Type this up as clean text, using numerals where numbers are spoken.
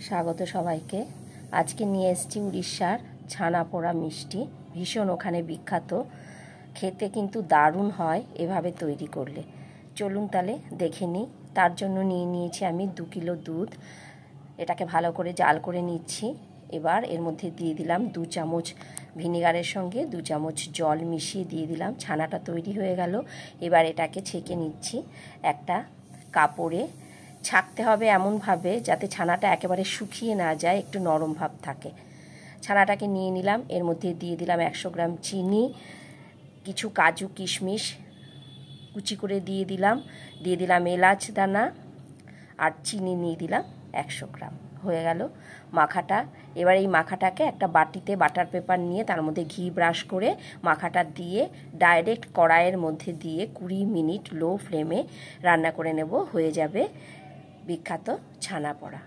স্বাগত সবাইকে। আজকে নিয়ে এসেছি উড়িষ্যার ছানা পোড়া মিষ্টি, ভীষণ ওখানে বিখ্যাত। খেতে কিন্তু দারুণ হয় এভাবে তৈরি করলে। চলুন তাহলে দেখে নিই। তার জন্য নিয়ে নিয়েছি আমি 2 কিলো দুধ। এটাকে ভালো করে জাল করে নিচ্ছি। এবার এর মধ্যে দিয়ে দিলাম 2 চামচ ভিনিগারের সঙ্গে 2 চামচ জল মিশিয়ে দিয়ে দিলাম। ছানাটা তৈরি হয়ে গেল। এবার এটাকে ছেঁকে নিচ্ছি। একটা কাপড়ে ছাঁকতে হবে এমনভাবে যাতে ছানাটা একেবারে শুকিয়ে না যায়, একটু নরম ভাব থাকে। ছানাটাকে নিয়ে নিলাম। এর মধ্যে দিয়ে দিলাম 100 গ্রাম চিনি, কিছু কাজু কিশমিশ কুচি করে দিয়ে দিলাম এলাচ দানা, আর চিনি নিয়ে দিলাম 100 গ্রাম। হয়ে গেল মাখাটা। এবার এই মাখাটাকে একটা বাটিতে বাটার পেপার নিয়ে তার মধ্যে ঘি ব্রাশ করে মাখাটা দিয়ে ডাইরেক্ট কড়াইয়ের মধ্যে দিয়ে 20 মিনিট লো ফ্লেমে রান্না করে নেব। হয়ে যাবে বিখ্যাত ছানা পোড়া।